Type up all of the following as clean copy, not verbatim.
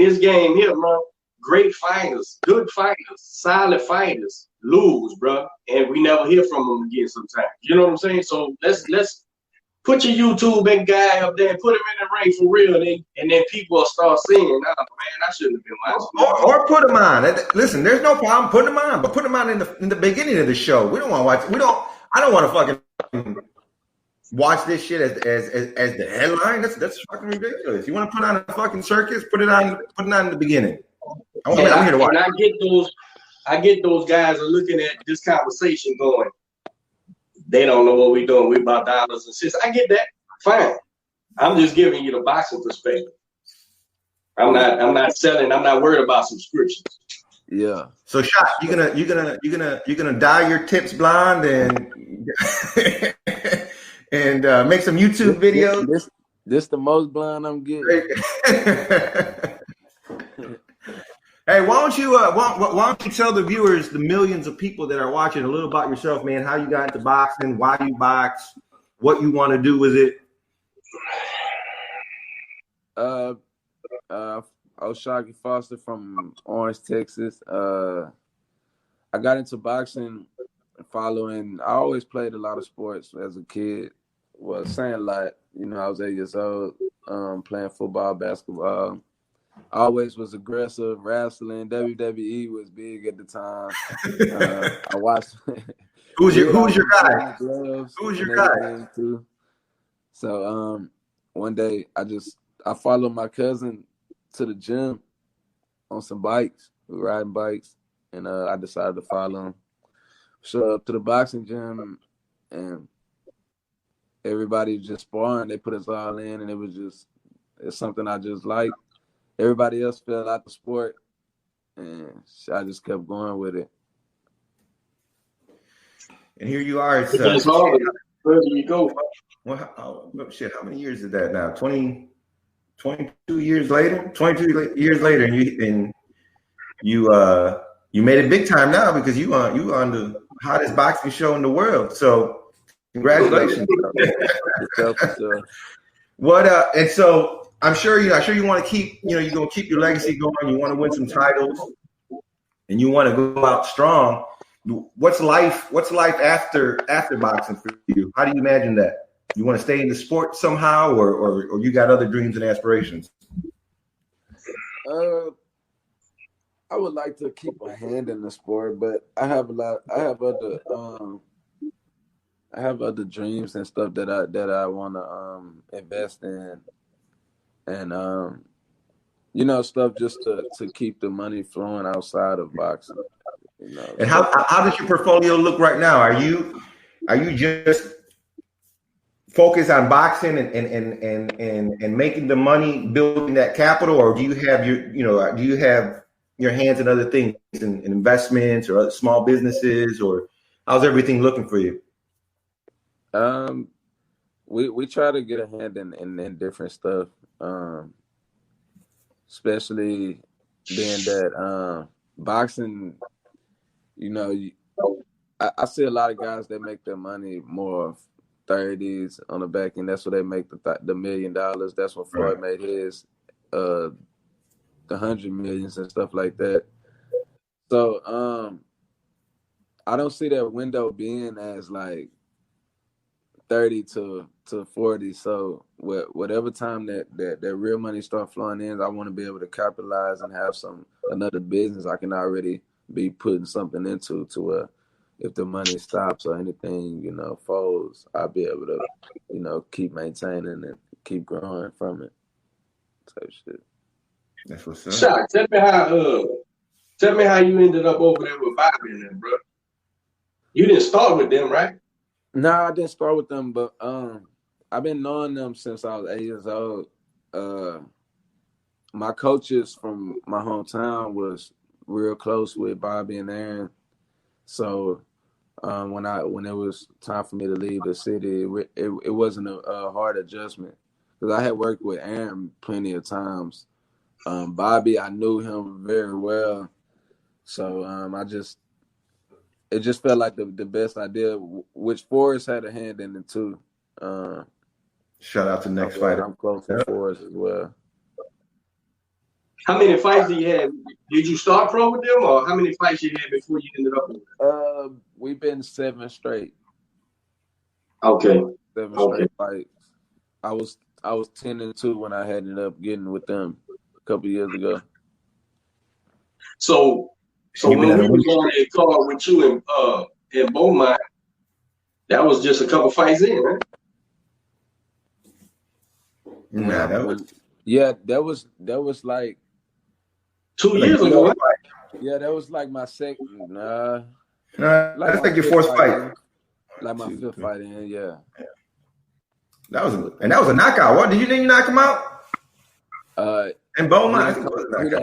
this game here, bro, great fighters, good fighters, solid fighters lose, bro, and we never hear from them again sometimes. You know what I'm saying? So let's put your YouTube and guy up there and put him in the ring for real, and then people will start seeing, oh, man, I shouldn't have been watching. Or put him on. Listen, there's no problem putting him on, but put him on in the beginning of the show. We don't want to watch. I don't want to fucking watch this shit as the headline. That's fucking ridiculous. You want to put on a fucking circus? Put it on in the beginning. I'm here to watch. And I get those guys are looking at this conversation going, they don't know what we're doing. We about dollars and cents. I get that. Fine. I'm just giving you the boxing perspective. I'm not selling. I'm not worried about subscriptions. Yeah. So, Shot, you're gonna dye your tips blonde and and make some YouTube videos. This the most blonde I'm getting. Hey, why don't you tell the viewers, the millions of people that are watching, a little about yourself, man? How you got into boxing? Why you box? What you want to do with it? Oshaki Foster from Orange, Texas. I got into boxing following. I always played a lot of sports as a kid. Well, saying a lot. You know, I was 8 years old, playing football, basketball. I always was aggressive, wrestling. WWE was big at the time. I watched. Who's your guy? Who's your guy? Too. So one day I followed my cousin to the gym on some bikes. We were riding bikes, and I decided to follow him. Show up to the boxing gym, and everybody just sparring. They put us all in, and it's something I just liked. Everybody else fell out the sport, and I just kept going with it. And here you are. Where do you go? Well, shit, how many years is that now? 22 years later? 22 years later, and you made it big time now because you on the hottest boxing show in the world. So congratulations. What and so I'm sure you want to keep, you're going to keep your legacy going. You want to win some titles, and you want to go out strong. What's life after boxing for you? How do you imagine that? You want to stay in the sport somehow, or you got other dreams and aspirations? I would like to keep a hand in the sport, but I have other dreams and stuff that I want to invest in. And stuff just to keep the money flowing outside of boxing. And how does your portfolio look right now? Are you just focused on boxing and making the money, building that capital, or do you have your hands in other things, in investments or other small businesses, or how's everything looking for you? We try to get a hand in different stuff. Especially being that boxing, I see a lot of guys that make their money more 30s on the back end. That's where they make the $1 million. That's when Floyd made his, the 100 millions and stuff like that. So I don't see that window being as like 30 to 40. So whatever time that real money start flowing in, I want to be able to capitalize and have another business I can already be putting something into to if the money stops or anything, folds, I'll be able to, keep maintaining and keep growing from it. Type shit. That's what's up. Shaq, tell me how you ended up over there with Bobby and them, bro. You didn't start with them, right? No, I didn't start with them, but I've been knowing them since I was 8 years old. My coaches from my hometown was real close with Bobby and Aaron. So when it was time for me to leave the city, it wasn't a hard adjustment because I had worked with Aaron plenty of times. Bobby, I knew him very well, so it just felt like the best idea, which Forrest had a hand in it too. Shout out to Next Fighter. I'm close to Forrest as well. How many fights did you have? Did you start pro with them, or how many fights you had before you ended up with them? We've been 7 straight. Okay. 7 straight fights. I was 10-2 when I ended up getting with them a couple years ago. So when we was on that card with you in Beaumont, that was just a couple fights in, right? Nah, that was like 2 years ago. Right? Yeah, that was like my second. That's like your fourth fight. Like my fifth fight in, yeah. That was a knockout. What, did you knock him out? In Beaumont,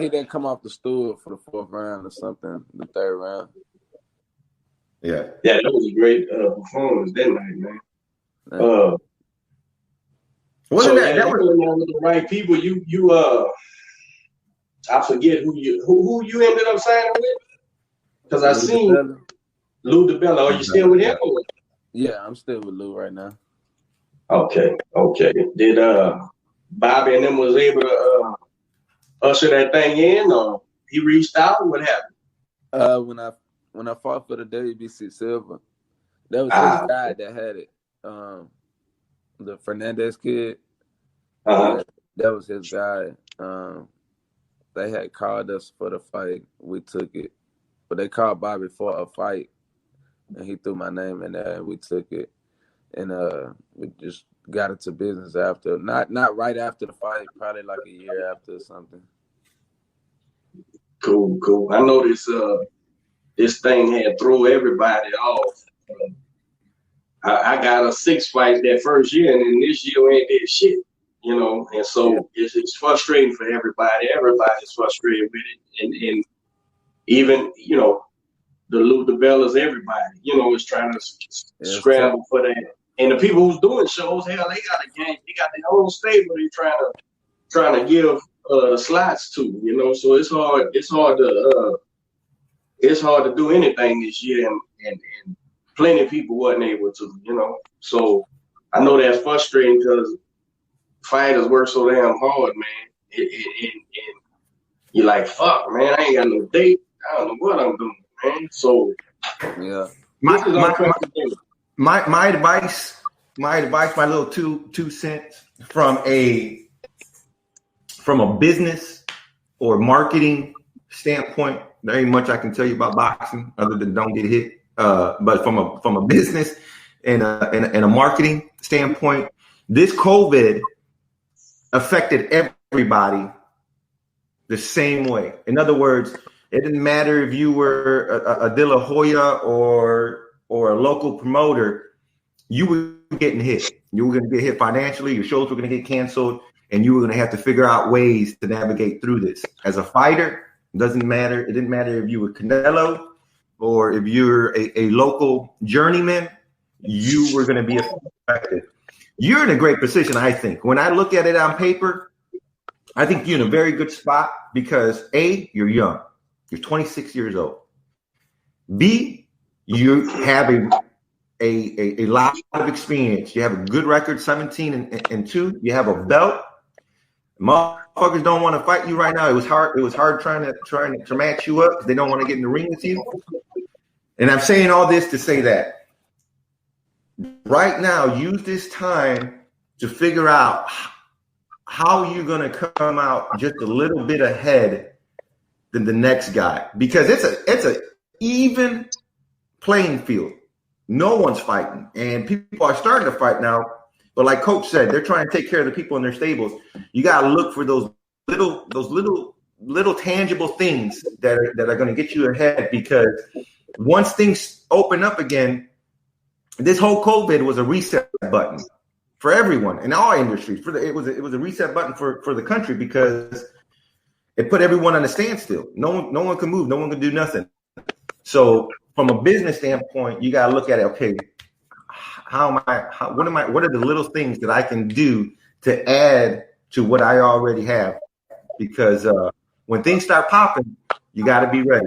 he didn't come off the stool for the 4th round or something, the 3rd round. Yeah, that was a great performance that night, man. Wasn't so that was with the right people? You I forget who you ended up signing with, because I seen Lou DiBella. Are you still with him? Yeah, I'm still with Lou right now. Okay. Did Bobby and them was able to usher that thing in, or he reached out? What happened? When I fought for the WBC silver, that was his guy that had it. The Fernandez kid. Yeah, that was his guy. They had called us for the fight. We took it, but they called Bobby for a fight, and he threw my name in there, and we took it. And we just got into business after. Not right after the fight, probably like a year after or something. Cool. I know this thing had thrown everybody off. I got a 6 fights that first year, and then this year ain't did shit, and so it's frustrating for everybody. Everybody's frustrated with it, and even the Lou DiBellas, everybody, is trying to scramble for that. And the people who's doing shows, hell, they got a game, they got their own stable they trying to give slots to, so it's hard to do anything this year, and plenty of people wasn't able to, so I know that's frustrating because fighters work so damn hard, man, and you're like, fuck, man, I ain't got no date, I don't know what I'm doing, man. So yeah, my advice, my little two cents from a business or marketing standpoint. There ain't much I can tell you about boxing other than don't get hit. But from a business and a marketing standpoint, this COVID affected everybody the same way. In other words, it didn't matter if you were a De La Hoya or a local promoter, you were getting hit. You were going to get hit financially. Your shows were going to get canceled, and you were going to have to figure out ways to navigate through this. As a fighter, it doesn't matter. It didn't matter if you were Canelo or if you're a local journeyman, you were going to be affected. You're in a great position, I think. When I look at it on paper, I think you're in a very good spot because A, you're young. You're 26 years old. B, you have a lot of experience. You have a good record, 17-2. You have a belt. Motherfuckers don't want to fight you right now. It was hard trying to match you up because they don't want to get in the ring with you. And I'm saying all this to say that right now, use this time to figure out how you're going to come out just a little bit ahead than the next guy, because it's a even playing field. No one's fighting, and people are starting to fight now. But like Coach said, they're trying to take care of the people in their stables. You got to look for those little tangible things that are going to get you ahead, because once things open up again, this whole COVID was a reset button for everyone in all industries. It was a reset button for the country because it put everyone on a standstill. No one can move. No one can do nothing. So from a business standpoint, you got to look at it. Okay, what are the little things that I can do to add to what I already have? Because when things start popping, you got to be ready.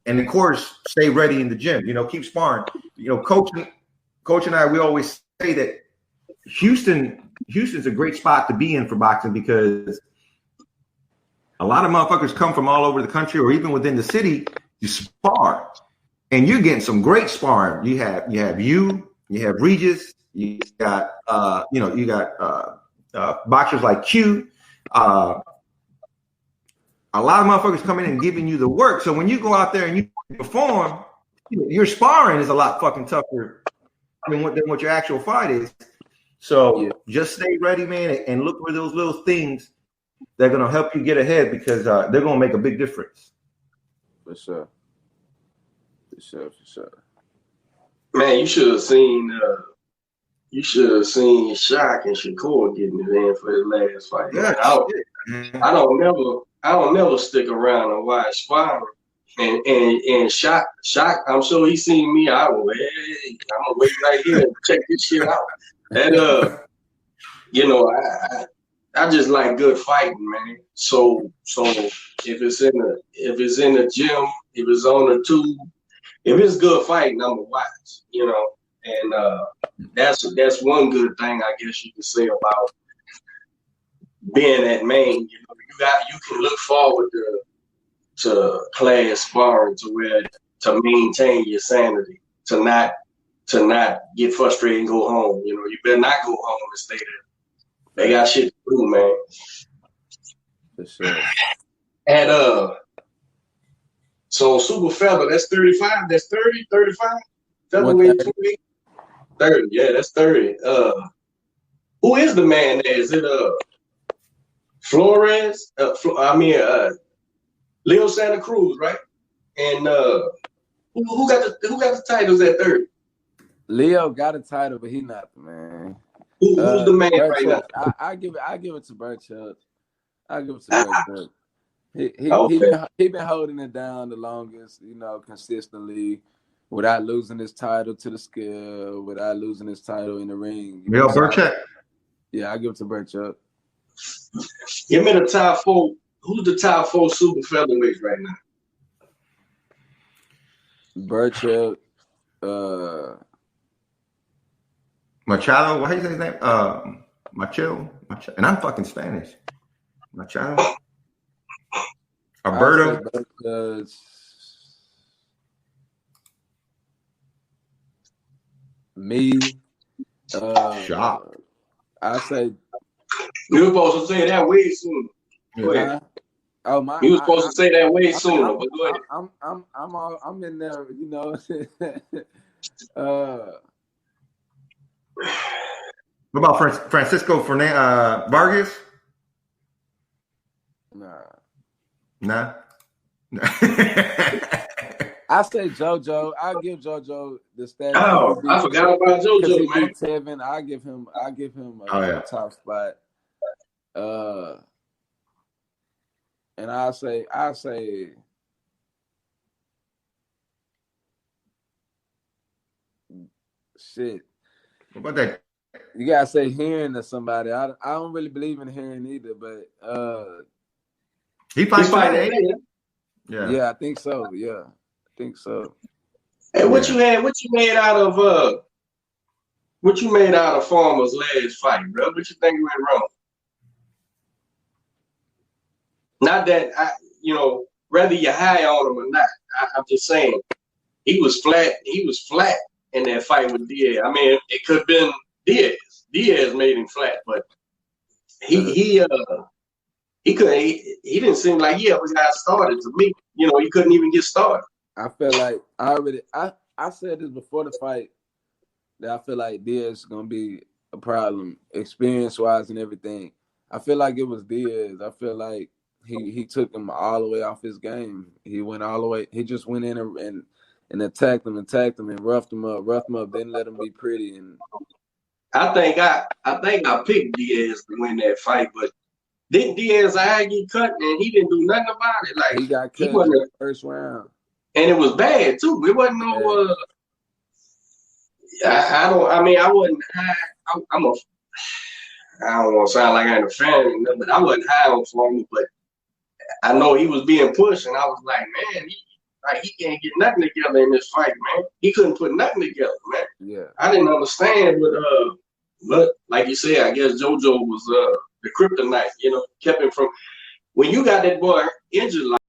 And of course, stay ready in the gym. Keep sparring. Coach and I, we always say that Houston's a great spot to be in for boxing because A lot of motherfuckers come from all over the country or even within the city to spar, and you're getting some great sparring. You have Regis, you got boxers like Q. A lot of motherfuckers coming in and giving you the work. So when you go out there and you perform, your sparring is a lot fucking tougher than what your actual fight is. So just stay ready, man, and look for those little things that are gonna help you get ahead because they're gonna make a big difference. For sure. Man, you should have seen Shaq and Shakur getting it in for his last fight. Yeah, I don't never stick around and watch sparring. And Shaq, I'm sure he seen me. I'm gonna wait right here and check this shit out. And I just like good fighting, man. So if it's in the gym, if it's on the tube, if it's good fighting, I'm gonna watch, And that's one good thing I guess you can say about being at Maine. You can look forward to class sparring to maintain your sanity, to not get frustrated and go home. You better not go home and stay there. They got shit to do, man. For sure. And so Super Feather, that's 35. That's 30, 35. Featherweight 28. 30. Yeah, that's 30. Who is the man there? Is it Flores? Leo Santa Cruz, right? And who got the titles at 30? Leo got a title, but he not the man. Who's the man Bert right Chuck. now? I give it to Bert Chuck. I give it to Bert Chuck. He been holding it down the longest, consistently, without losing his title to the scale, without losing his title in the ring. Real Bert Chuck. Yeah, I give it to Bert Chuck. Give me the top 4. Who's the top 4 super featherweights right now? Bert Chuck, Machado, what do you say his name? Machado, and I'm fucking Spanish. Machado, Alberto. Me, Shop. I say You were supposed to say that way sooner. Go ahead. You were supposed to say that way sooner, but go ahead. I'm in there, What about Francisco Vargas? Nah. I say JoJo. I'll give JoJo the status. Oh, I forgot about JoJo, he man. beat Tevin. I give him a top spot. And I say shit. What about that? You gotta say Heron to somebody. I don't really believe in Heron either, but He fights fighting. Yeah, I think so. Yeah, I think so. Hey, what you made out of Farmer's last fight, bro? What you think went wrong? Not that whether you're high on him or not. I'm just saying he was flat. He was flat in that fight with Diaz. I mean, it could have been Diaz. Diaz made him flat, but he didn't seem like he ever got started to me. He couldn't even get started. I feel like I said this before the fight that I feel like Diaz is gonna be a problem experience wise and everything. I feel like it was Diaz. I feel like he took him all the way off his game. He went all the way. He just went in and attacked him and roughed him up, didn't let him be pretty. And I think I picked Diaz to win that fight, but didn't Diaz's eye get cut and he didn't do nothing about it? Like he got cut in the first round, and it was bad too. It wasn't no. I wasn't high. I don't want to sound like I'm a fan, but I wasn't high on Farmer. But I know he was being pushed, and I was like, man, he can't get nothing together in this fight, man. He couldn't put nothing together, man. Yeah, I didn't understand, but like you said, I guess JoJo was the kryptonite, kept him from. when you got that boy injured like